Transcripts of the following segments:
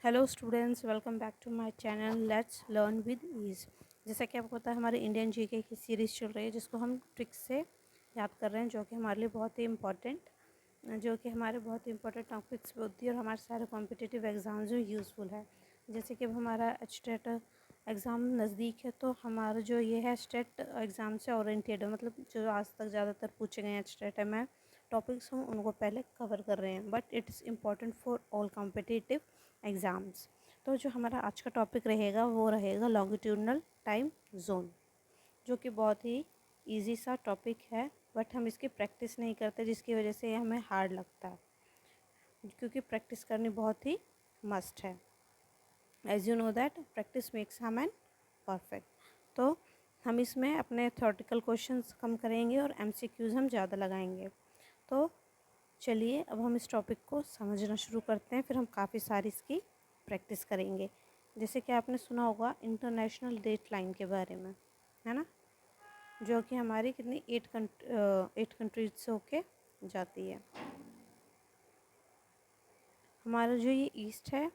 Hello students, welcome back to my channel let's learn with ease. जैसा कि आपको पता है, हमारी इंडियन जीके की सीरीज़ चल रही है जिसको हम ट्रिक्स से याद कर रहे हैं, जो कि हमारे लिए बहुत ही इम्पोर्टेंट टॉपिक्स पे होती है और हमारे सारे कॉम्पिटिटिव एग्ज़ाम्स में यूज़फुल है। जैसे कि अब हमारा एचटेट एग्ज़ाम नज़दीक है, तो हमारा जो ये है स्टेट एग्ज़ाम से ओरिएंटेड है, मतलब जो आज तक ज़्यादातर पूछे गए हैं एचटेट में टॉपिक्स हम उनको पहले कवर कर रहे हैं, but it's important for all competitive exams. तो जो हमारा आज का टॉपिक रहेगा वो रहेगा लॉन्गिट्यूडनल टाइम जोन, जो कि बहुत ही इजी सा टॉपिक है, बट हम इसकी प्रैक्टिस नहीं करते, जिसकी वजह से ये हमें हार्ड लगता है, क्योंकि प्रैक्टिस करनी बहुत ही मस्ट है। As you know that practice makes a man perfect. तो हम इसमें अपने थ्योरेटिकल क्वेश्चंस कम करेंगे और एमसीक्यूज़ हम ज़्यादा लगाएंगे। तो चलिए अब हम इस टॉपिक को समझना शुरू करते हैं, फिर हम काफ़ी सारी इसकी प्रैक्टिस करेंगे। जैसे कि आपने सुना होगा इंटरनेशनल डेट लाइन के बारे में, है ना, जो कि हमारी कितनी 8 कंट्रीज से होके जाती है। हमारा जो ये ईस्ट है,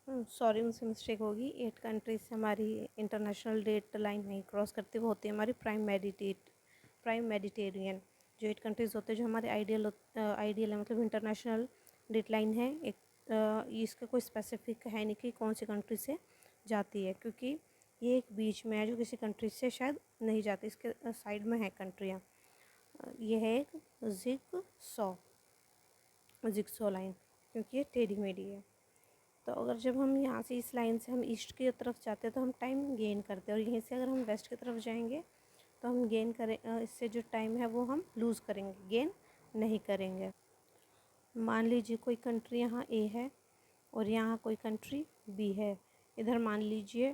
सॉरी मुझसे मिस्टेक होगी, 8 कंट्रीज से हमारी इंटरनेशनल डेट लाइन नहीं क्रॉस करती, वो होती है हमारी प्राइम मेडिटेरियन। जो 8 कंट्रीज़ होते हैं जो हमारे आइडियल है, मतलब इंटरनेशनल डेट लाइन है एक। इसका कोई स्पेसिफिक है नहीं कि कौन सी कंट्री से जाती है, क्योंकि ये एक बीच में है जो किसी कंट्री से शायद नहीं जाती, इसके साइड में है कंट्रियाँ। ये है एक जिक्सो लाइन, क्योंकि ये टेढ़ी मेढ़ी है। तो अगर जब हम यहाँ से इस लाइन से हम ईस्ट की तरफ जाते हैं तो हम टाइम गेन करते हैं, और यहीं से अगर हम वेस्ट की तरफ जाएंगे तो हम गेन करें, इससे जो टाइम है वो हम लूज़ करेंगे, गेन नहीं करेंगे। मान लीजिए कोई कंट्री यहाँ ए है और यहाँ कोई कंट्री बी है। इधर मान लीजिए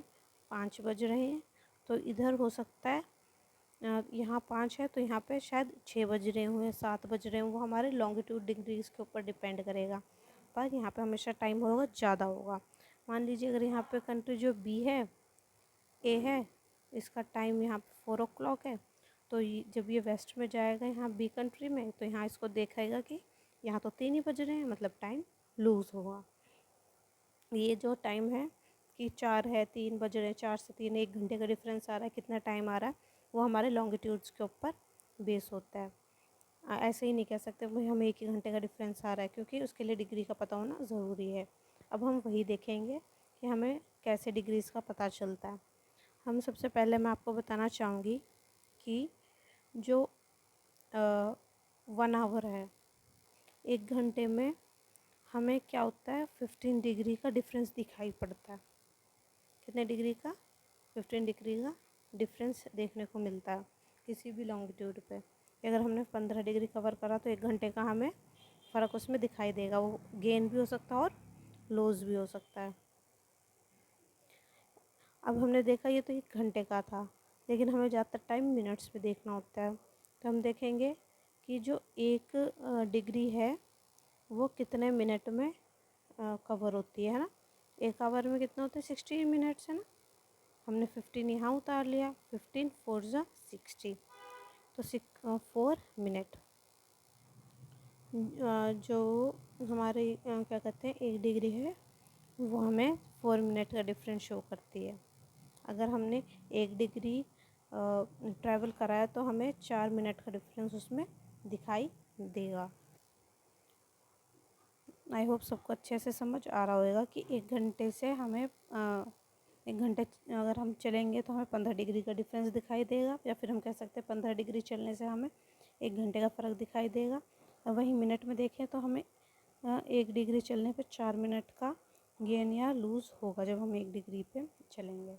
5 बज रहे हैं, तो इधर हो सकता है यहाँ 5 है तो यहाँ पे शायद 6 बज रहे हों या 7 बज रहे हों, वो हमारे लॉन्गिट्यूड डिग्रीज़ के ऊपर डिपेंड करेगा, पर यहाँ पे हमेशा टाइम होगा ज़्यादा होगा। मान लीजिए अगर यहाँ पे कंट्री जो बी है, ए है, इसका टाइम यहाँ पे 4 o'clock है, तो जब ये वेस्ट में जाएगा यहाँ बी कंट्री में, तो यहाँ इसको देखेगा कि यहाँ तो 3 ही बज रहे हैं, मतलब टाइम लूज़ होगा। ये जो टाइम है कि 4 है, 3 बज रहे हैं, 4 से 3 1 घंटे का डिफरेंस आ रहा है, कितना टाइम आ रहा है, वो हमारे लॉन्गिट्यूड्स के ऊपर बेस होता है। ऐसे ही नहीं कह सकते भाई हमें 1 ही घंटे का डिफरेंस आ रहा है, क्योंकि उसके लिए डिग्री का पता होना ज़रूरी है। अब हम वही देखेंगे कि हमें कैसे डिग्रीज़ का पता चलता है। हम सबसे पहले मैं आपको बताना चाहूँगी कि जो 1 आवर है, 1 घंटे में हमें क्या होता है, 15 डिग्री का डिफरेंस दिखाई पड़ता है। कितने डिग्री का? 15 डिग्री का डिफरेंस देखने को मिलता है किसी भी लॉन्गिट्यूड पे। अगर हमने 15 डिग्री कवर करा तो 1 घंटे का हमें फ़र्क उसमें दिखाई देगा, वो गेन भी हो सकता है और लॉस भी हो सकता है। अब हमने देखा ये तो 1 घंटे का था, लेकिन हमें ज़्यादातर टाइम मिनट्स में देखना होता है, तो हम देखेंगे कि जो 1 डिग्री है वो कितने मिनट में कवर होती है ना। 1 आवर में कितना होता है, 60 मिनट्स है ना। हमने 15 यहाँ उतार लिया, 15 4 ज़ा 60, तो 4 मिनट। जो हमारे क्या कहते हैं 1 डिग्री है, वो हमें 4 मिनट का डिफरेंस शो करती है। अगर हमने 1 डिग्री ट्रैवल करा है तो हमें 4 मिनट का डिफरेंस उसमें दिखाई देगा। आई होप सबको अच्छे से समझ आ रहा होगा कि 1 घंटे से हमें 1 घंटे अगर हम चलेंगे तो हमें 15 डिग्री का डिफरेंस दिखाई देगा, या फिर हम कह सकते हैं 15 डिग्री चलने से हमें 1 घंटे का फ़र्क दिखाई देगा। और वहीं मिनट में देखें तो हमें 1 डिग्री चलने पे 4 मिनट का गेन या लूज़ होगा जब हम 1 डिग्री पे चलेंगे।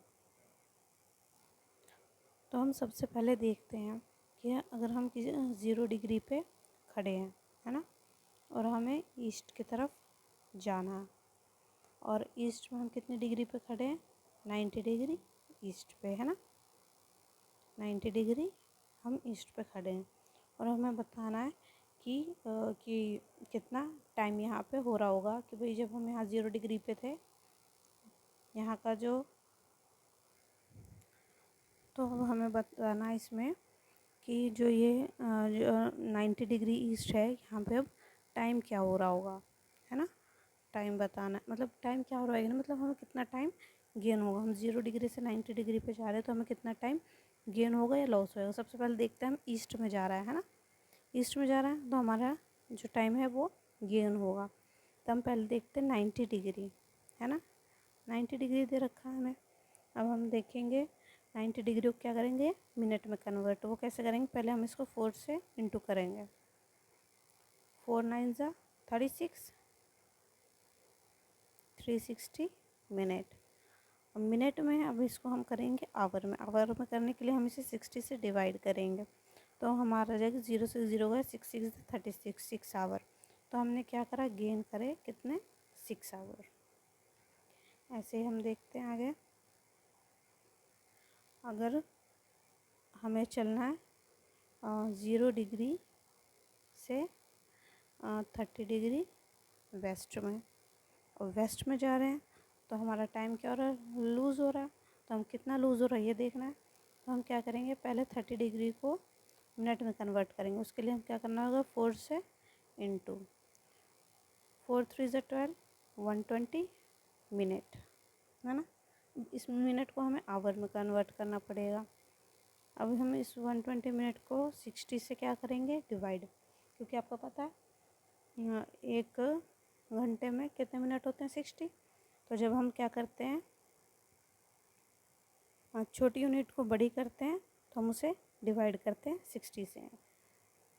तो हम सबसे पहले देखते हैं कि अगर हम किसी 0 डिग्री पे खड़े हैं, है ना, और हमें ईस्ट की तरफ जाना है, और ईस्ट में हम कितने डिग्री पे खड़े हैं, 90 डिग्री ईस्ट पे, है ना, 90 डिग्री हम ईस्ट पे खड़े हैं, और हमें बताना है कि कितना टाइम यहाँ पे हो रहा होगा, कि भाई जब हम यहाँ 0 डिग्री पे थे, यहाँ का जो, तो हमें बताना है इसमें कि जो ये जो 90 डिग्री ईस्ट है, यहाँ पे अब टाइम क्या हो रहा होगा, है ना। टाइम बताना है, मतलब टाइम क्या हो रहा है ना, मतलब हमें कितना टाइम गेन होगा। हम 0 डिग्री से 90 डिग्री पे जा रहे हैं तो हमें कितना टाइम गेन होगा या लॉस होगा। सबसे पहले देखते हैं, हम ईस्ट में जा रहा है ना, ईस्ट में जा रहा है तो हमारा जो टाइम है वो गेन होगा। तो हम पहले देखते हैं 90 डिग्री, है ना, 90 डिग्री दे रखा है हमें। अब हम देखेंगे 90 डिग्री को क्या करेंगे, मिनट में कन्वर्ट। वो कैसे करेंगे, पहले हम इसको 4 से इंटू करेंगे। 4 9 ज़ा 36, 360 मिनट। अब मिनट में है, अब इसको हम करेंगे आवर में। आवर में करने के लिए हम इसे 60 से डिवाइड करेंगे तो हमारा जाएगा 0 से 0 गया 6 6 36, 6 आवर। तो हमने क्या करा, गेन करे कितने, 6 आवर। ऐसे ही हम देखते हैं आगे। अगर हमें चलना है 0 डिग्री से 30 डिग्री वेस्ट में, और वेस्ट में जा रहे हैं तो हमारा टाइम क्या हो रहा है, लूज़ हो रहा है। तो हम कितना लूज़ हो रहा है ये देखना है। तो हम क्या करेंगे, पहले 30 डिग्री को मिनट में कन्वर्ट करेंगे। उसके लिए हम क्या करना होगा, 4 से इंटू 4 3 ज़ा 12, 120 मिनट, है ना। इस मिनट को हमें आवर में कन्वर्ट करना पड़ेगा। अब हम इस 120 मिनट को 60 से क्या करेंगे, डिवाइड, क्योंकि आपको पता है एक घंटे में कितने मिनट होते हैं, 60। तो जब हम क्या करते हैं, छोटी यूनिट को बड़ी करते हैं तो हम उसे डिवाइड करते हैं 60 से।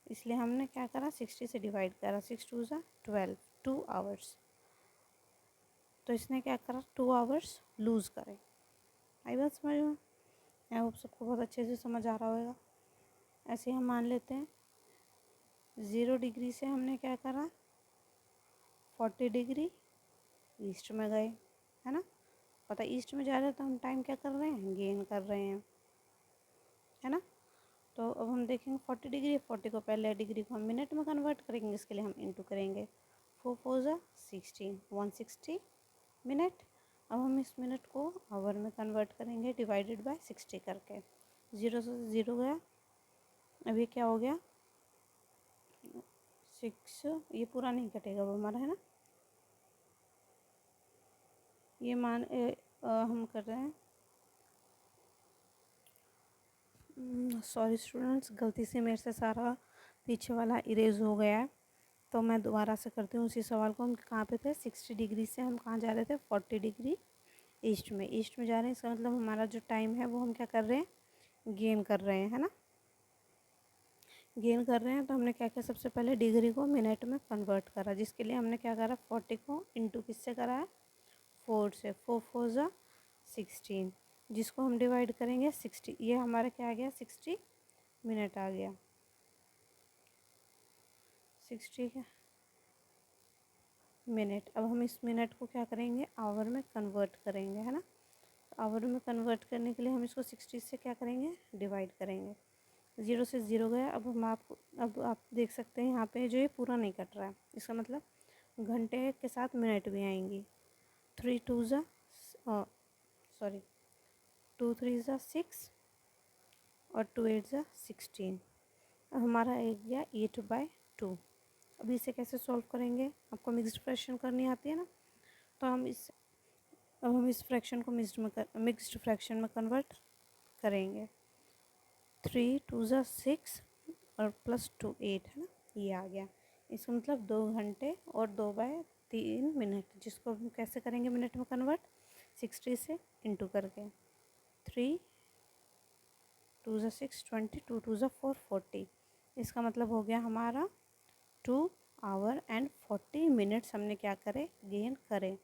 इसलिए हमने क्या करा, 60 से डिवाइड करा। 6 2 ज़ा 12, 2 आवर्स। तो इसने क्या करा, 2 आवर्स लूज़ करे। आई बात समझ में, आई होप सबको बहुत अच्छे से समझ आ रहा होगा। ऐसे हम मान लेते हैं 0 डिग्री से हमने क्या करा, 40 डिग्री ईस्ट में गए, है ना। पता ईस्ट में जा रहे हैं तो हम टाइम क्या कर रहे हैं, गेन कर रहे हैं, है ना। तो अब हम देखेंगे 40 डिग्री, 40 को पहले डिग्री को हम मिनट में कन्वर्ट करेंगे। इसके लिए हम इंटू करेंगे। 4 4 ज़ा 16, 160 मिनट। अब हम इस मिनट को आवर में कन्वर्ट करेंगे डिवाइडेड बाय 60 करके। 0 से 0 गया, अब ये क्या हो गया, 6, ये पूरा नहीं कटेगा वो हमारा, है ना। ये हम कर रहे हैं, सॉरी स्टूडेंट्स, गलती से मेरे से सारा पीछे वाला इरेज हो गया है। तो मैं दोबारा से करती हूँ उसी सवाल को। हम कहाँ पे थे, 60 डिग्री से हम कहाँ जा रहे थे, 40 डिग्री ईस्ट में। ईस्ट में जा रहे हैं, इसका मतलब हमारा जो टाइम है वो हम क्या कर रहे हैं, गेन कर रहे हैं, है ना। गेन कर रहे हैं तो हमने क्या किया, सबसे पहले डिग्री को मिनट में कन्वर्ट करा, जिसके लिए हमने क्या करा, 40 को इंटू किससे करा है, 4 से। 4 4 ज़ा 16, जिसको हम डिवाइड करेंगे 60। ये हमारा क्या आ गया, 60 मिनट आ गया, 60 मिनट। अब हम इस मिनट को क्या करेंगे, आवर में कन्वर्ट करेंगे, है ना। आवर में कन्वर्ट करने के लिए हम इसको 60 से क्या करेंगे, डिवाइड करेंगे। 0 से 0 गया। अब आप देख सकते हैं यहाँ पे जो ये पूरा नहीं कट रहा है, इसका मतलब घंटे के साथ मिनट भी आएंगी। 3 2 ज़ा सॉरी 2 3 ज़ा 6 और 2 8 ज़ा 16। अब हमारा एक गया 8/2। अब इसे कैसे सॉल्व करेंगे, आपको मिक्स्ड फ्रैक्शन करनी आती है ना। तो अब हम इस फ्रैक्शन को मिक्स्ड फ्रैक्शन में कन्वर्ट करेंगे। 3 2 ज़ा 6 और +2 8, है ना, ये आ गया। इसका मतलब 2 घंटे और 2/3 मिनट, जिसको हम कैसे करेंगे मिनट में कन्वर्ट, 60 से इंटू करके। 3 2 ज़ा 6 20, 2 2 ज़ा 4 40। इसका मतलब हो गया हमारा 2 आवर एंड 40 मिनट्स हमने क्या करे, गेन करे।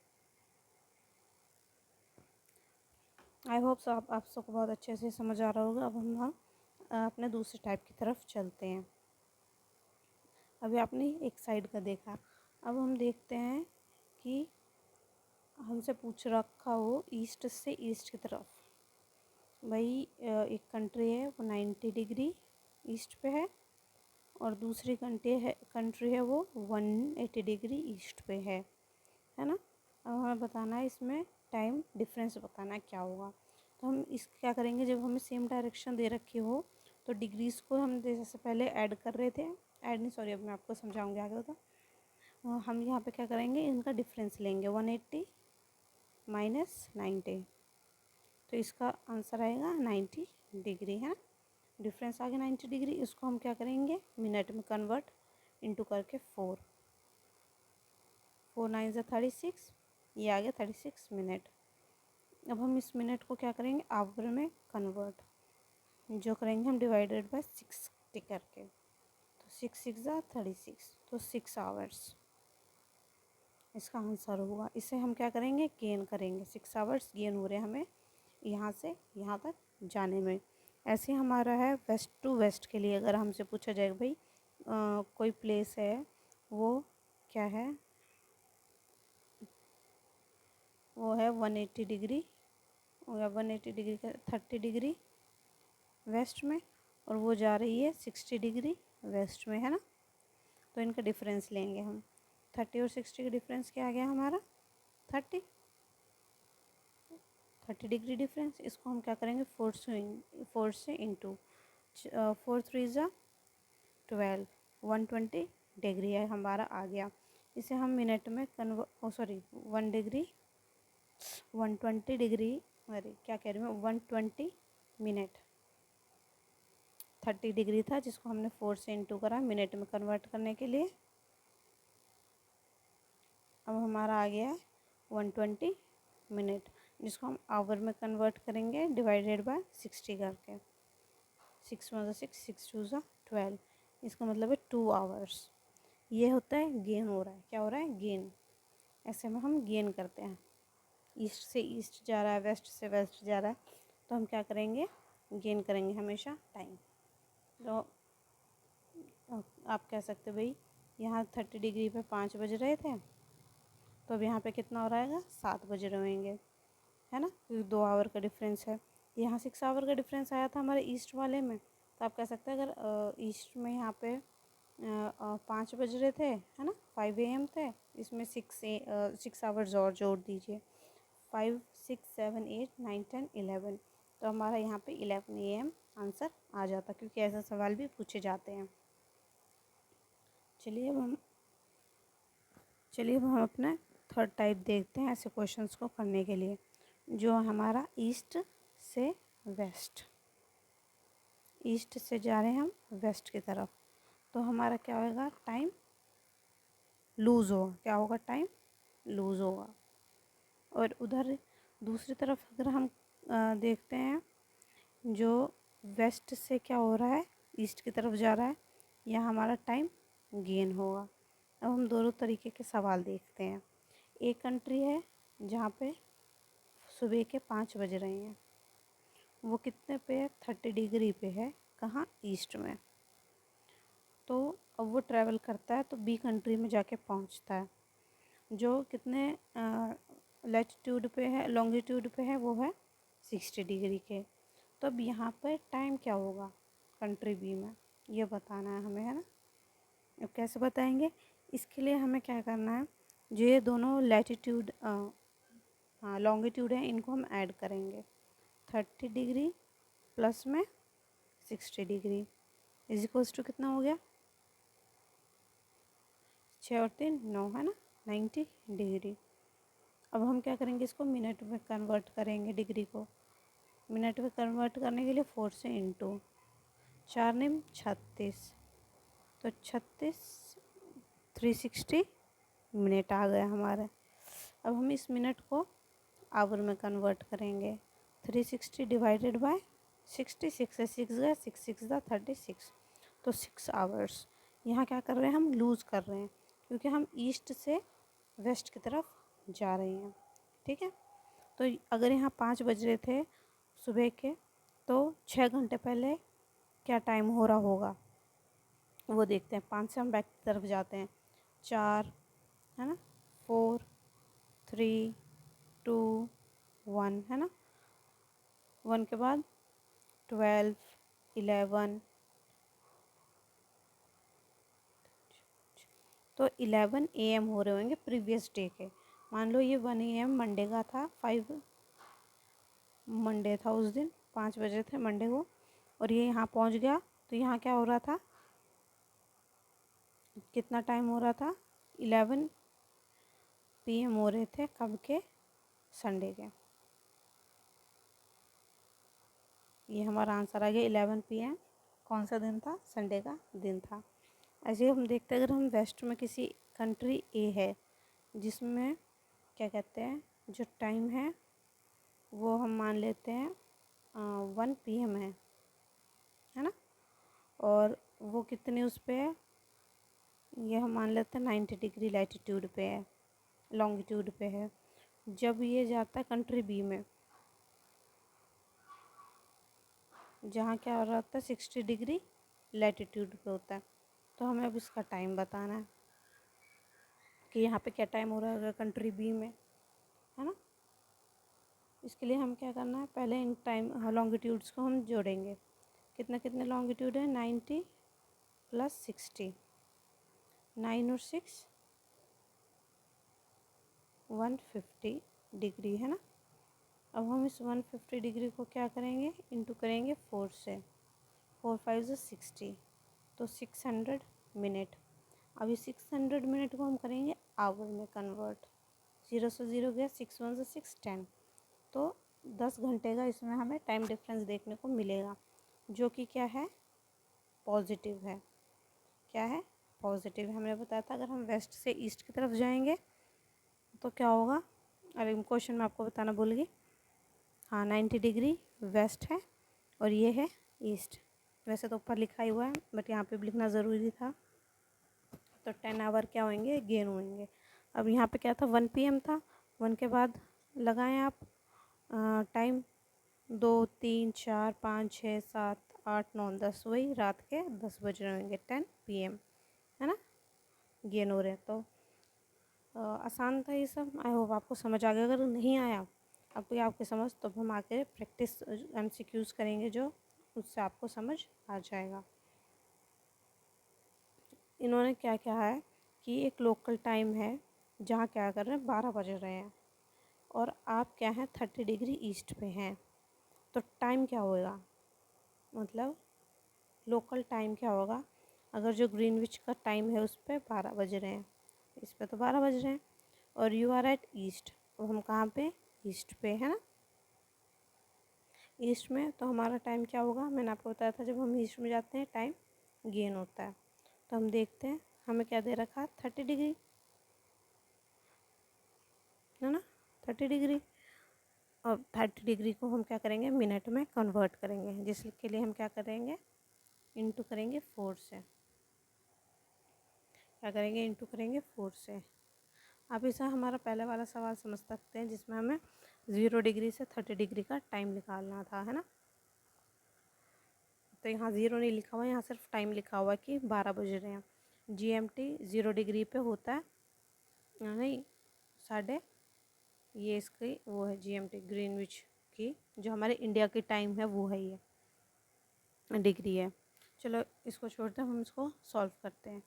आई होप सो आप सबको बहुत अच्छे से समझ आ रहा होगा। अब हम अपने दूसरे टाइप की तरफ चलते हैं। अभी आपने एक साइड का देखा, अब हम देखते हैं कि हमसे पूछ रखा हो ईस्ट से ईस्ट की तरफ। भाई एक कंट्री है वो 90 डिग्री ईस्ट पे है और दूसरी कंट्री है वो 180 डिग्री ईस्ट पे है ना। अब हमें बताना है इसमें टाइम डिफरेंस बताना है क्या होगा। तो हम इस क्या करेंगे, जब हमें सेम डायरेक्शन दे रखी हो तो डिग्रीज़ को हम जैसे पहले ऐड कर रहे थे, ऐड नहीं सॉरी, अब मैं आपको समझाऊंगी आगे होता। हम यहाँ पे क्या करेंगे, इनका डिफरेंस लेंगे 180 माइनस 90, तो इसका आंसर आएगा 90 डिग्री है ना। डिफरेंस आ गया 90 डिग्री। इसको हम क्या करेंगे, मिनट में कन्वर्ट इनटू करके 4 9 से 36, ये आ गया 36 मिनट। अब हम इस मिनट को क्या करेंगे, आवर में कन्वर्ट, जो करेंगे हम डिवाइडेड बाय 60 करके, तो 6 6 36, तो 6 आवर्स इसका आंसर होगा। इसे हम क्या करेंगे, गेन करेंगे, 6 आवर्स गेन हो रहे हैं हमें यहाँ से यहाँ तक जाने में। ऐसे हमारा है वेस्ट टू वेस्ट के लिए। अगर हमसे पूछा जाएगा भाई कोई प्लेस है, वो क्या है, वो है 180 डिग्री, हो गया 180 डिग्री का 30 डिग्री वेस्ट में, और वो जा रही है 60 डिग्री वेस्ट में, है ना। तो इनका डिफरेंस लेंगे हम, 30 और 60 का डिफरेंस क्या आ गया हमारा, 30 डिग्री डिफरेंस। इसको हम क्या करेंगे, 4 से इंटू 4 3 ज़ा 12, 120 डिग्री है हमारा आ गया। इसे हम मिनट में 120 डिग्री, अरे क्या कह रही हूँ, 120 मिनट। 30 डिग्री था जिसको हमने 4 से इंटू करा मिनट में कन्वर्ट करने के लिए। अब हमारा आ गया है 120 मिनट, जिसको हम आवर में कन्वर्ट करेंगे डिवाइडेड बाय 60 करके। 6 1 6, 6 2 12, इसका मतलब है 2 आवर्स। ये होता है गेन हो रहा है, क्या हो रहा है, गेन। ऐसे में हम गेन करते हैं, ईस्ट से ईस्ट जा रहा है, वेस्ट से वेस्ट जा रहा है, तो हम क्या करेंगे, गेन करेंगे हमेशा टाइम। तो आप कह सकते भाई यहाँ 30 डिग्री पे 5 बज रहे थे, तो अब यहाँ पे कितना हो रहेगा, 7 बज रहे होंगे, है ना, क्योंकि 2 आवर का डिफरेंस है। यहाँ 6 आवर का डिफरेंस आया था हमारे ईस्ट वाले में, तो आप कह सकते हैं अगर ईस्ट में यहाँ पे 5 बज रहे थे, है ना, 5 AM थे, इसमें 6 आवर्स और जोड़ दीजिए, 5 6 7 8 9 10 11, तो हमारा यहाँ पे 11 AM आंसर आ जाता, क्योंकि ऐसे सवाल भी पूछे जाते हैं। चलिए अब हम अपना थर्ड टाइप देखते हैं ऐसे क्वेश्चंस को करने के लिए, जो हमारा ईस्ट से वेस्ट, ईस्ट से जा रहे हैं हम वेस्ट की तरफ, तो हमारा क्या होगा, टाइम लूज़ होगा, क्या होगा, टाइम लूज़ होगा। और उधर दूसरी तरफ अगर हम देखते हैं, जो वेस्ट से क्या हो रहा है, ईस्ट की तरफ जा रहा है, यहाँ हमारा टाइम गेन होगा। अब हम दोनों तरीके के सवाल देखते हैं। एक कंट्री है जहाँ पे सुबह के 5 बज रहे हैं, वो कितने पे है, 30 डिग्री पे है, कहाँ, ईस्ट में। तो अब वो ट्रैवल करता है तो बी कंट्री में जाके पहुँचता है, जो कितने लैटिट्यूड पे है, लॉन्गिट्यूड पे है, वो है 60 डिग्री के। तो अब यहाँ पर टाइम क्या होगा कंट्री बी में, ये बताना है हमें, है ना। अब कैसे बताएंगे, इसके लिए हमें क्या करना है, जो ये दोनों लैटिट्यूड हाँ लॉन्गिट्यूड है, इनको हम ऐड करेंगे, 30 डिग्री प्लस में 60 डिग्री इज इक्वल्स टू कितना हो गया, 6 और 3 9, है ना, 90 डिग्री। अब हम क्या करेंगे, इसको मिनट में कन्वर्ट करेंगे, डिग्री को मिनट में कन्वर्ट करने के लिए 4 से इंटू 4 निम 36, तो 36 360 मिनट आ गया हमारे। अब हम इस मिनट को आवर में कन्वर्ट करेंगे, 360 डिवाइडेड बाय 60, 6 से 6 गया, 6 6 36, तो 6 आवर्स। यहाँ क्या कर रहे हैं, हम लूज़ कर रहे हैं, क्योंकि हम ईस्ट से वेस्ट की तरफ जा रहे हैं, ठीक है। तो अगर यहाँ 5 बज रहे थे सुबह के, तो 6 घंटे पहले क्या टाइम हो रहा होगा वो देखते हैं। 5 से हम बैक की तरफ जाते हैं, 4, है ना, 4 3 2 1, है ना, 1 के बाद 12 11, तो 11 AM हो रहे होंगे प्रीवियस डे के। मान लो ये 1 AM मंडे का था, 5 मंडे था उस दिन, 5 बजे थे मंडे को, और ये यहाँ पहुँच गया, तो यहाँ क्या हो रहा था, कितना टाइम हो रहा था, 11 PM हो रहे थे, कब के? संडे के। ये हमारा आंसर आ गया 11 PM। कौन सा दिन था? संडे का दिन था। ऐसे ही हम देखते हैं, अगर हम वेस्ट में किसी कंट्री ए है जिसमें क्या कहते हैं, जो टाइम है वो हम मान लेते हैं 1 PM है ना, और वो कितने उस पे है, ये हम मान लेते हैं 90 डिग्री लैटिट्यूड पे है, लॉन्गिट्यूड पे है। जब ये जाता है कंट्री बी में, जहाँ क्या हो रहा है 60 डिग्री लैटिट्यूड पे होता है, तो हमें अब इसका टाइम बताना है कि यहाँ पे क्या टाइम हो रहा है कंट्री बी में, है ना। इसके लिए हम क्या करना है, पहले इन टाइम लॉन्गिट्यूड्स को हम जोड़ेंगे। कितने कितने लॉन्गिट्यूड है? 90 + 60, 9 और 6 150 डिग्री, है ना। अब हम इस 150 डिग्री को क्या करेंगे, इंटू करेंगे 4 से, 4 5 = 60, तो 600 मिनट। अब इस 600 मिनट को हम करेंगे आवर में कन्वर्ट। 0 से 0 गया, 6 1 = 6 10, तो 10 घंटे का इसमें हमें टाइम डिफरेंस देखने को मिलेगा, जो कि क्या है? पॉजिटिव है। क्या है? पॉजिटिव है। हमने बताया था अगर हम वेस्ट से ईस्ट की तरफ जाएंगे तो क्या होगा। अरे क्वेश्चन में आपको बताना भूल गई। हाँ, 90 डिग्री वेस्ट है और ये है ईस्ट। वैसे तो ऊपर लिखा ही हुआ है, बट यहाँ पे भी लिखना ज़रूरी था। तो 10 आवर क्या होंगे? गेन होंगे। अब यहाँ पे क्या था? 1 PM था। 1 के बाद लगाएं आप टाइम, 2 3 4 5 6 7 8 9 10, वही रात के 10 बज रहे होंगे, 10 PM, है ना, गेन हो रहे हैं। तो आसान था ये सब। आई होप आपको समझ आ गया। अगर नहीं आया आपको आपकी समझ, तो हम आके प्रैक्टिस MCQs करेंगे, जो उससे आपको समझ आ जाएगा। इन्होंने क्या कहा है कि एक लोकल टाइम है जहाँ क्या कर रहे हैं, 12 बज रहे हैं, और आप क्या हैं 30 डिग्री ईस्ट पे हैं, तो टाइम क्या होगा, मतलब लोकल टाइम क्या होगा। अगर जो ग्रीनविच का टाइम है उस पर 12 बज रहे हैं, इस पे तो 12 बज रहे हैं, और यू आर एट ईस्ट, तो हम कहाँ पे? ईस्ट पे, है ना। ईस्ट में तो हमारा टाइम क्या होगा, मैंने आपको बताया था, जब हम ईस्ट में जाते हैं टाइम गेन होता है। तो हम देखते हैं हमें क्या दे रखा है, 30 डिग्री, है ना, 30 डिग्री। और 30 डिग्री को हम क्या करेंगे, मिनट में कन्वर्ट करेंगे, जिसके लिए हम क्या करेंगे, इंटू करेंगे 4 से। क्या करेंगे? इंटू करेंगे 4 से। आप इसे हमारा पहले वाला सवाल समझ सकते हैं, जिसमें हमें 0 डिग्री से 30 डिग्री का टाइम निकालना था, है ना। तो यहाँ 0 नहीं लिखा हुआ है, यहाँ सिर्फ टाइम लिखा हुआ है कि 12 बज रहे हैं। GMT 0 डिग्री पे होता है, नहीं, साढ़े, ये इसकी वो है GMT ग्रीनविच की, जो हमारे इंडिया की टाइम है वो है, ये डिग्री है। चलो इसको छोड़ते हैं, हम इसको सॉल्व करते हैं।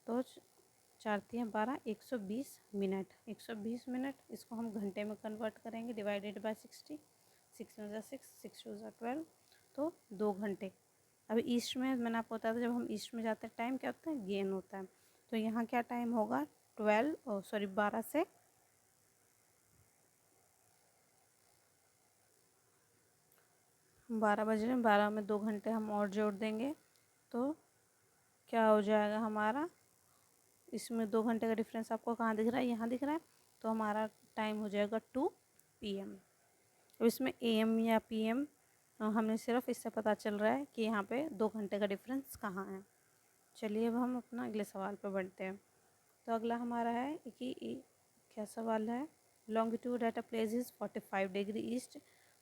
तो 4 × 12 120 मिनट, 120 मिनट, इसको हम घंटे में कन्वर्ट करेंगे, डिवाइडेड बाय 60, 6 1 = 6, 6 2 = 12, तो 2 घंटे। अभी ईस्ट में मैंने आपको बताया था, जब हम ईस्ट में जाते हैं टाइम क्या होता है, गेन होता है। तो यहाँ क्या टाइम होगा, 12 से 12 बज रहे हैं, 12 में 2 घंटे हम और जोड़ देंगे, तो क्या हो जाएगा हमारा, इसमें 2 घंटे का डिफरेंस आपको कहाँ दिख रहा है, यहाँ दिख रहा है, तो हमारा टाइम हो जाएगा 2 PM। अब इसमें AM या PM हमें सिर्फ इससे पता चल रहा है कि यहाँ पे 2 घंटे का डिफरेंस कहाँ है। चलिए अब हम अपना अगले सवाल पे बढ़ते हैं। तो अगला हमारा है कि क्या सवाल है, longitude at a place is 45 degree east,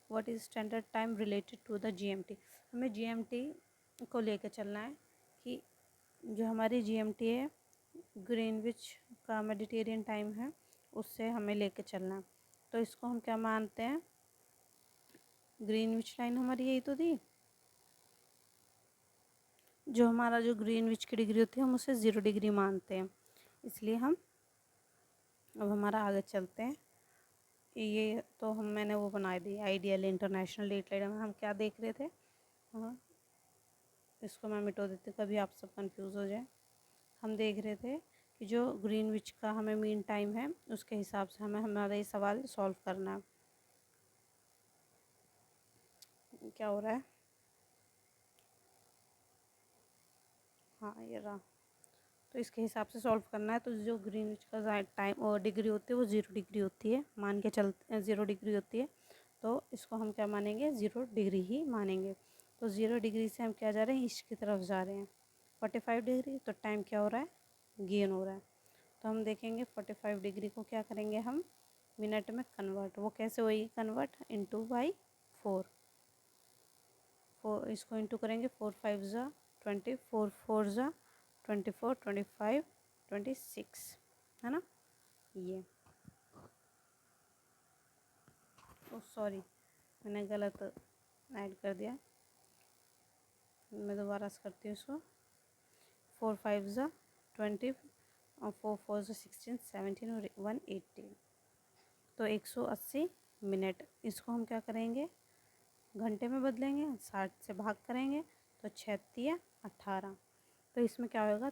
what is standard time related to the GMT। हमें GMT को लेकर चलना है कि जो हमारी GMT है, ग्रीनविच का मेडिटेरियन टाइम है, उससे हमें लेके चलना है। तो इसको हम क्या मानते हैं, ग्रीनविच लाइन हमारी यही तो थी, जो हमारा जो ग्रीनविच की डिग्री होती है हम उसे 0 डिग्री मानते हैं, इसलिए हम अब हमारा आगे चलते हैं। ये तो मैंने वो बना दी आइडियल इंटरनेशनल डेट लाइन में, हम क्या देख रहे थे, हाँ इसको मैं मिटा देती हूँ, कभी आप सब कंफ्यूज हो जाए। हम देख रहे थे कि जो ग्रीनविच का हमें मीन टाइम है उसके हिसाब से हमें हमारा ये सवाल सॉल्व करना है। क्या हो रहा है? हाँ ये रहा। तो इसके हिसाब से सॉल्व करना है। तो जो ग्रीनविच का टाइम और डिग्री होती है वो 0 डिग्री होती है, मान के चलते 0 डिग्री होती है। तो इसको हम क्या मानेंगे? 0 डिग्री ही मानेंगे। तो 0 डिग्री से हम क्या जा रहे हैं? ईस्ट की तरफ जा रहे हैं। 45 डिग्री, तो टाइम क्या हो रहा है? गेन हो रहा है। तो हम देखेंगे 45 डिग्री को क्या करेंगे हम? मिनट में कन्वर्ट। वो कैसे होगी कन्वर्ट? Into by 4। इसको इंटू करेंगे, 4 5 ज़ा 20, 4 4 ज़ा 24, 25, 26, है ना? ये सॉरी, मैंने गलत ऐड कर दिया। मैं दोबारा से करती हूँ इसको। 4 5 ज़ा 20 और 4 4 ज़ा 16, 17 और 1 18। तो 180 मिनट। इसको हम क्या करेंगे? घंटे में बदलेंगे, 60 से भाग करेंगे तो 36 18। तो इसमें क्या होगा?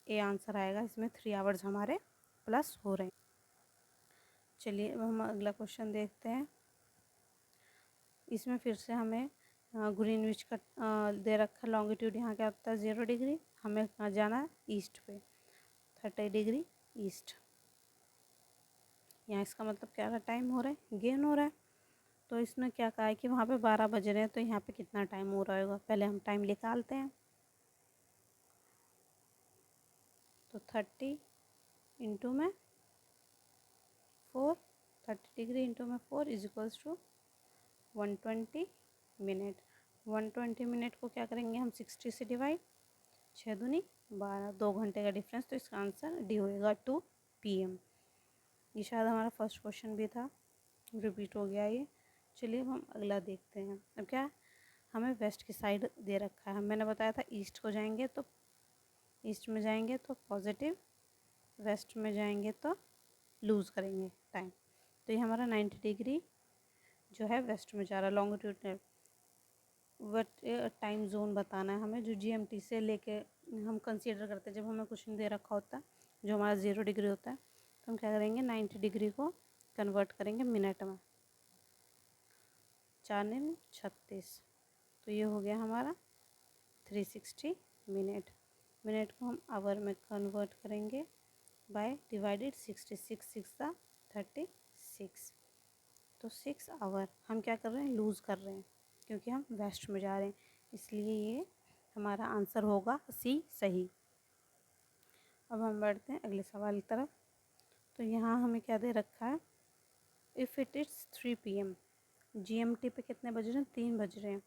ए आंसर आएगा। इसमें 3 आवर्स हमारे प्लस हो रहे हैं। चलिए अब हम अगला क्वेश्चन देखते हैं। इसमें फिर से हमें ग्रीनविच का दे रखा है लॉन्गिट्यूड। यहाँ क्या होता है? 0 डिग्री। हमें कहाँ जाना है? ईस्ट पे, 30 डिग्री ईस्ट। यहाँ इसका मतलब क्या रहा? टाइम हो रहा है, गेन हो रहा है। तो इसने क्या कहा है कि वहाँ पे 12 बज रहे हैं, तो यहाँ पे कितना टाइम हो रहा होगा? पहले हम टाइम निकालते हैं। तो 30 इंटू में 4, 30 डिग्री इंटू में 4 is equals to 120 minute. 120 minute को क्या करेंगे हम? 60 से डिवाइड, 6 दूनी 12, 2 घंटे का डिफरेंस। तो इसका आंसर डी होएगा 2 PM। ये शायद हमारा फर्स्ट क्वेश्चन भी था, रिपीट हो गया ये। चलिए अब हम अगला देखते हैं। अब क्या हमें वेस्ट की साइड दे रखा है। मैंने बताया था ईस्ट को जाएंगे तो ईस्ट में जाएंगे तो पॉजिटिव, वेस्ट में जाएंगे तो लूज़ करेंगे टाइम। तो ये हमारा 90 डिग्री जो है वेस्ट में जा रहा है। लॉन्गिट्यूडनल टाइम जोन बताना है हमें, जो GMT से लेके हम कंसीडर करते हैं। जब हमें क्वेश्चन दे रखा होता है जो हमारा 0 डिग्री होता है, तो हम क्या करेंगे? 90 डिग्री को कन्वर्ट करेंगे मिनट में। 4 9 36। तो ये हो गया हमारा 360 मिनट। मिनट को हम आवर में कन्वर्ट करेंगे बाय डिवाइडेड 66, 6 सा 36। तो 6 आवर हम क्या कर रहे हैं? लूज़ कर रहे हैं, क्योंकि हम वेस्ट में जा रहे हैं, इसलिए ये हमारा आंसर होगा सी सही। अब हम बढ़ते हैं अगले सवाल की तरफ। तो यहाँ हमें क्या दे रखा है? If it is 3 PM, GMT पे कितने बज रहे हैं? 3 बज रहे हैं।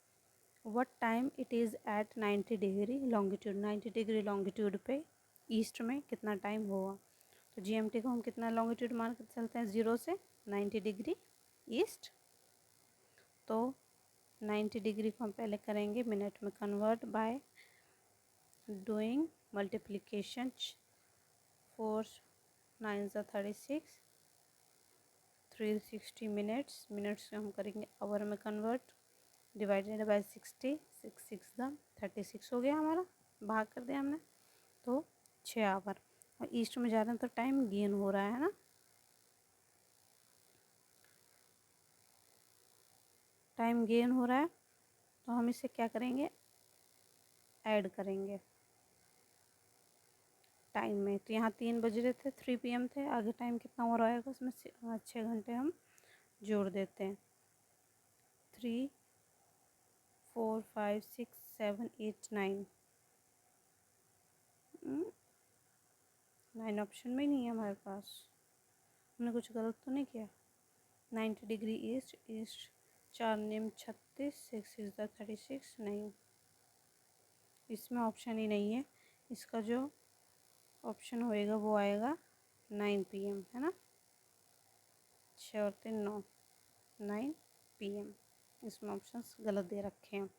What time it is at 90 degree longitude, 90 degree longitude पे ईस्ट में कितना टाइम होगा? तो GMT को हम कितना लॉन्गिट्यूड मान कर चलते हैं? 0 से 90 डिग्री ईस्ट। तो 90 डिग्री को हम पहले करेंगे मिनट में कन्वर्ट बाय डूइंग मल्टीप्लिकेशन। 4 9 ज़ा 36, 360 मिनट्स। मिनट्स से हम करेंगे आवर में कन्वर्ट, डिवाइडेड बाय 60, 6 6 ज़ा 36 हो गया हमारा, भाग कर दिया हमने। तो 6 आवर। और ईस्ट में जा रहे हैं तो टाइम गेन हो रहा है ना, टाइम गेन हो रहा है। तो हम इसे क्या करेंगे? ऐड करेंगे टाइम में। तो यहाँ 3 बज रहे थे, 3 PM थे, आगे टाइम कितना हो रहा है? उसमें 6 घंटे हम जोड़ देते हैं। 3 4 5 6 7 8 9, 9 ऑप्शन में ही नहीं है हमारे पास। हमने कुछ गलत तो नहीं किया? 90 डिग्री ईस्ट, ईस्ट 4 9 36, 6 6 36, नहीं, इसमें ऑप्शन ही नहीं है। इसका जो ऑप्शन होएगा वो आएगा 9 PM, है ना? 6 और 3 9, 9 PM। इसमें ऑप्शंस गलत दे रखे हैं।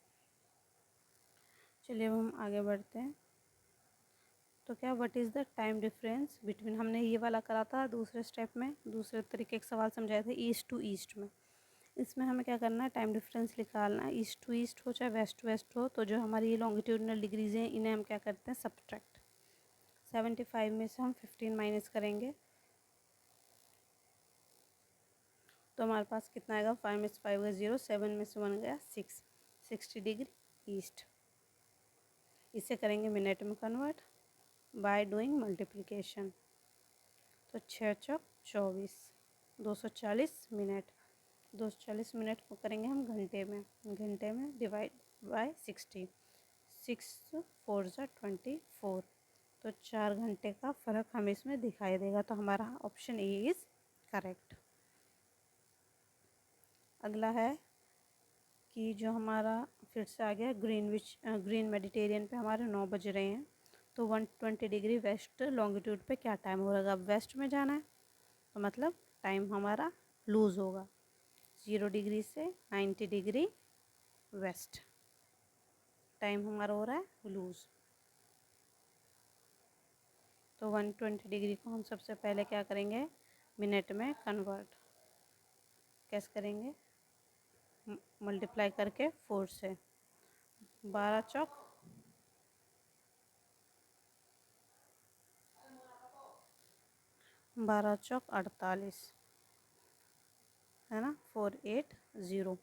चलिए अब हम आगे बढ़ते हैं। तो क्या what is the time difference between, हमने ये वाला करा था दूसरे स्टेप में, दूसरे तरीके के सवाल समझाए थे ईस्ट टू ईस्ट में। इसमें हमें क्या करना है? टाइम डिफरेंस निकालना है। ईस्ट टू ईस्ट हो चाहे वेस्ट टू वेस्ट हो, तो जो हमारी ये लॉन्गिट्यूडनल डिग्रीज हैं इन्हें हम क्या करते हैं? सब्ट्रैक्ट 75 में से हम 15 माइनस करेंगे तो हमारे पास कितना आएगा, 5 में से 5 गया 0, 7 में से 1 गया 6, 60 डिग्री ईस्ट। इसे करेंगे मिनट में कन्वर्ट बाय डूइंग मल्टीप्लिकेशन। तो 6 चौक 24, 240 मिनट। 240 मिनट को करेंगे हम घंटे में डिवाइड बाय 60, 6 4 ज़ा 24, तो 4 घंटे का फ़र्क हमें इसमें दिखाई देगा। तो हमारा ऑप्शन ए इज़ करेक्ट। अगला है कि जो हमारा फिर से आ गया ग्रीन मेडिटेरियन पे हमारे 9 बज रहे हैं, तो 120 डिग्री वेस्ट लॉन्गिट्यूड पे क्या टाइम हो रहा है। अब वेस्ट में जाना है तो मतलब टाइम हमारा लूज़ होगा। 0 डिग्री से 90 डिग्री वेस्ट टाइम हमारा हो रहा है लूज़। तो 120 डिग्री को हम सबसे पहले क्या करेंगे, मिनट में कन्वर्ट। कैसे करेंगे, मल्टीप्लाई करके 4 से। 12 चौक 48 है ना, 480।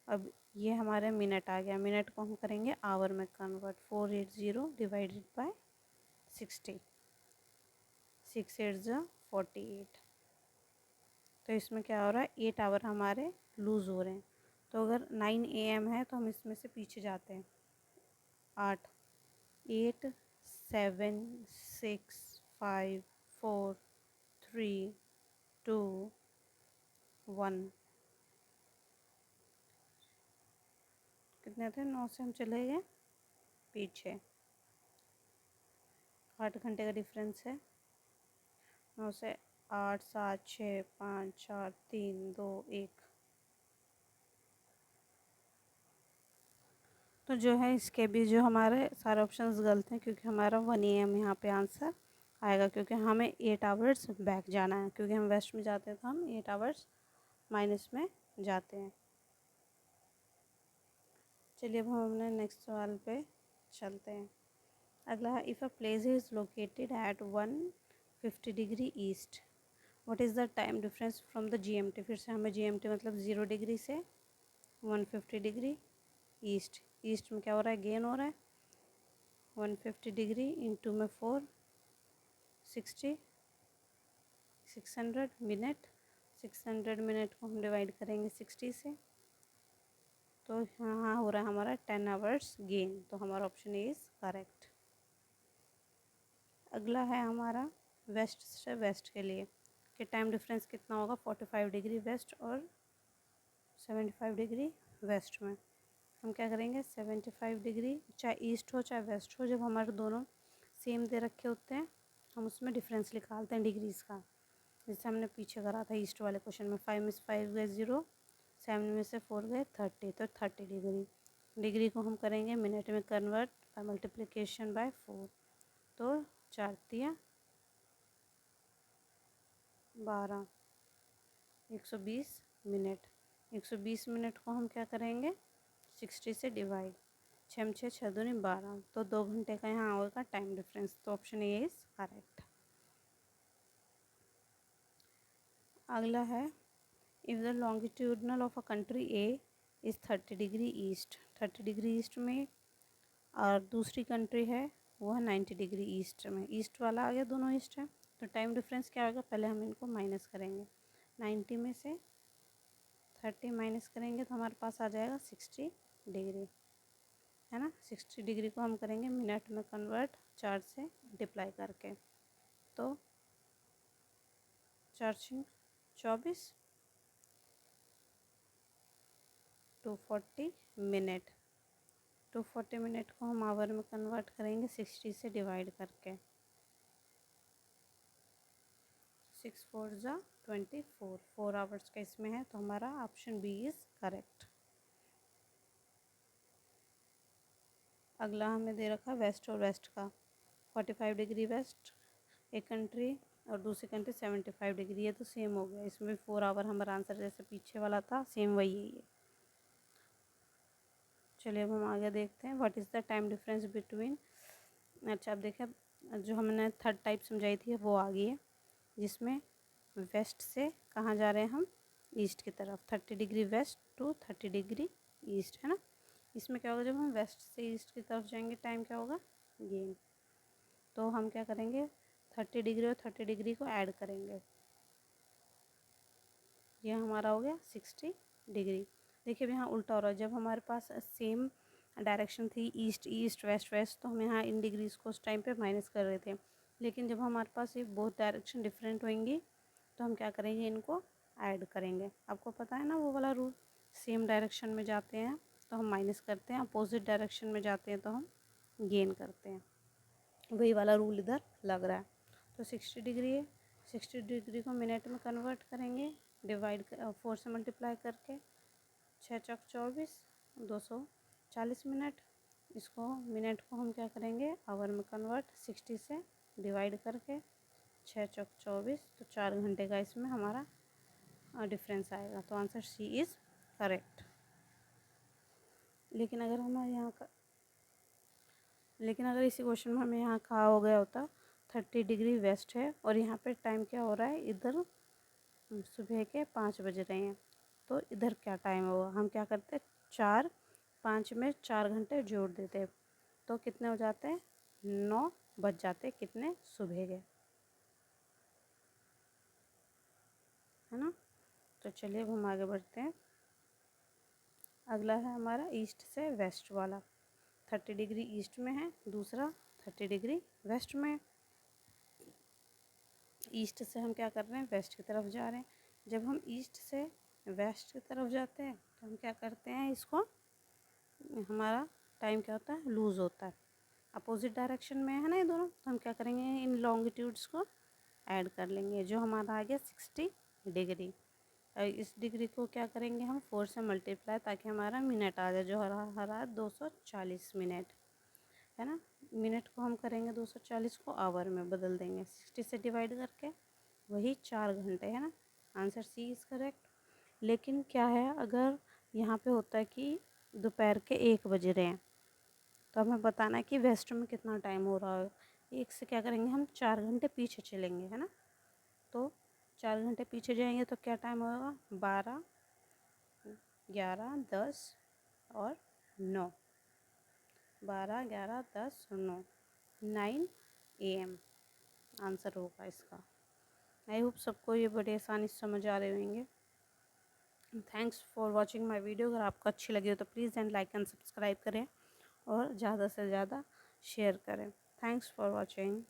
अब ये हमारे मिनट आ गया। मिनट को हम करेंगे आवर में कन्वर्ट। 480 डिवाइडेड बाय 60, 6 8 ज़ा 48। तो इसमें क्या हो रहा है, 8 आवर हमारे लूज़ हो रहे हैं। तो अगर 9 AM है तो हम इसमें से पीछे जाते हैं 8, 8 7 6 5 4 3 2 1। कितने थे, 9 से हम चले गए पीछे, 8 घंटे का डिफरेंस है। 9 से 8 7 6 5 4 3 2 1। तो जो है इसके भी जो हमारे सारे ऑप्शंस गलत हैं, क्योंकि हमारा 1 AM यहाँ पे आंसर आएगा, क्योंकि हमें 8 आवर्स बैक जाना है। क्योंकि हम वेस्ट में जाते हैं तो हम 8 आवर्स माइनस में जाते हैं। चलिए अब हम अपने नेक्स्ट सवाल पे चलते हैं। अगला है, if a place is located at 150 degree east, what is the time difference from the GMT। फिर से हमें GMT मतलब 0 डिग्री से 150 डिग्री ईस्ट। ईस्ट में क्या हो रहा है, गेन हो रहा है। 150 डिग्री इंटू में 4, 60, 600 मिनट। 600 मिनट को हम डिवाइड करेंगे 60 से, तो यहाँ हो रहा है हमारा 10 आवर्स गेन। तो हमारा ऑप्शन इज़ करेक्ट। अगला है हमारा वेस्ट से वेस्ट के लिए कि टाइम डिफरेंस कितना होगा, 45 डिग्री वेस्ट और 75 डिग्री वेस्ट में। हम क्या करेंगे, 75 डिग्री चाहे ईस्ट हो चाहे वेस्ट हो, जब हमारे दोनों सेम दे रखे होते हैं हम उसमें डिफरेंस निकालते हैं डिग्रीज़ का। जैसे हमने पीछे करा था ईस्ट वाले क्वेश्चन में, 5 में से 5 गए 0, 7 में से 4 गए 30, तो 30 डिग्री। डिग्री को हम करेंगे मिनट में कन्वर्ट बाय मल्टीप्लिकेशन बाय 4, तो 4 तिया 12, 120 मिनट। 120 मिनट को हम क्या करेंगे, 60 से डिवाइड, 6 6 6 दूनी 12, तो 2 घंटे का यहाँ होगा टाइम डिफरेंस। तो ऑप्शन ए इज़ करेक्ट। अगला है, if the longitudinal of a country A is 30 degree east, 30 degree east में, और दूसरी कंट्री है वो है 90 डिग्री ईस्ट में। ईस्ट वाला आ गया, दोनों ईस्ट है, तो टाइम डिफरेंस क्या होगा, पहले हम इनको माइनस करेंगे। 90 में से 30 माइनस करेंगे तो हमारे पास आ जाएगा 60 डिग्री, है ना। 60 डिग्री को हम करेंगे मिनट में कन्वर्ट 4 से मल्टीप्लाई करके, तो 4 24, 240 मिनट। 240 मिनट को हम आवर में कन्वर्ट करेंगे 60 से डिवाइड करके, 6 4 ज़ा 24, 4 आवर्स का इसमें है, तो हमारा ऑप्शन बी इज़ करेक्ट। अगला हमें दे रखा वेस्ट और वेस्ट का, 45 डिग्री वेस्ट एक कंट्री और दूसरी कंट्री 75 डिग्री है, तो सेम हो गया। इसमें 4 आवर हमारा आंसर जैसे पीछे वाला था सेम वही है ये। चलिए अब हम आगे देखते हैं, what is the time difference between. अच्छा अब देखें, जो हमने थर्ड टाइप समझाई थी वो आ गई है, जिसमें वेस्ट से कहाँ जा रहे हैं हम, ईस्ट की तरफ, 30 degree west to 30 degree east, है ना। इसमें क्या होगा, जब हम वेस्ट से ईस्ट की तरफ जाएंगे टाइम क्या होगा, गेन। तो हम क्या करेंगे, 30 डिग्री और 30 डिग्री को ऐड करेंगे, ये हमारा हो गया 60 डिग्री। देखिए अब यहाँ उल्टा हो रहा है, जब हमारे पास सेम डायरेक्शन थी ईस्ट ईस्ट वेस्ट वेस्ट, तो हम यहाँ इन डिग्रीज़ को उस टाइम पे माइनस कर रहे थे। लेकिन जब हमारे पास ये बोथ डायरेक्शन डिफरेंट होंगी तो हम क्या करेंगे, इनको ऐड करेंगे। आपको पता है ना वो वाला रूल, सेम डायरेक्शन में जाते हैं तो हम माइनस करते हैं, अपोजिट डायरेक्शन में जाते हैं तो हम गेन करते हैं। वही वाला रूल इधर लग रहा है। तो 60 डिग्री है, 60 डिग्री को मिनट में कन्वर्ट करेंगे, डिवाइड 4 से मल्टीप्लाई करके, 6 चौक 24, 240 मिनट। इसको मिनट को हम क्या करेंगे, आवर में कन्वर्ट, 60 से डिवाइड करके, 6 चौक 24, तो 4 घंटे का इसमें हमारा डिफरेंस आएगा। तो आंसर सी इज़ करेक्ट। लेकिन अगर हमारे यहाँ का लेकिन अगर इसी क्वेश्चन में हमें यहाँ कहा हो गया होता 30 डिग्री वेस्ट है और यहाँ पे टाइम क्या हो रहा है, इधर सुबह के 5 बज रहे हैं, तो इधर क्या टाइम होगा, हम क्या करते, 4 5 में 4 घंटे जोड़ देते, तो कितने हो जाते हैं, 9 बज जाते, कितने, सुबह के, है ना। तो चलिए अब हम आगे बढ़ते हैं। अगला है हमारा ईस्ट से वेस्ट वाला, 30 डिग्री ईस्ट में है, दूसरा 30 डिग्री वेस्ट में। ईस्ट से हम क्या कर रहे हैं, वेस्ट की तरफ जा रहे हैं। जब हम ईस्ट से वेस्ट की तरफ जाते हैं तो हम क्या करते हैं, इसको हमारा टाइम क्या होता है, लूज़ होता है। अपोजिट डायरेक्शन में है ना ये दोनों, तो हम क्या करेंगे, इन लॉन्गिट्यूड्स को ऐड कर लेंगे, जो हमारा आ गया 60 डिग्री। इस डिग्री को क्या करेंगे हम, 4 से मल्टीप्लाई, ताकि हमारा मिनट आ जाए, जो हरा 240 मिनट, है ना। मिनट को हम करेंगे 240 को आवर में बदल देंगे, 60 से डिवाइड करके, वही 4 घंटे, है ना। Answer C is correct. लेकिन क्या है, अगर यहाँ पे होता है कि दोपहर के 1 बज रहे हैं, तो हमें बताना है कि वेस्ट में कितना टाइम हो रहा है। एक से क्या करेंगे, हम 4 घंटे पीछे चलेंगे, है ना। तो 4 घंटे पीछे जाएंगे तो क्या टाइम होगा, 12, 11, 10 और 9, 12, 11, 10 और 9, 9 AM आंसर होगा इसका। आई होप सबको ये बड़े आसानी से समझ आ रहे होंगे। Thanks for watching my video. अगर आपको अच्छी लगी हो तो please and like and subscribe करें और ज़्यादा से ज़्यादा शेयर करें। Thanks for watching.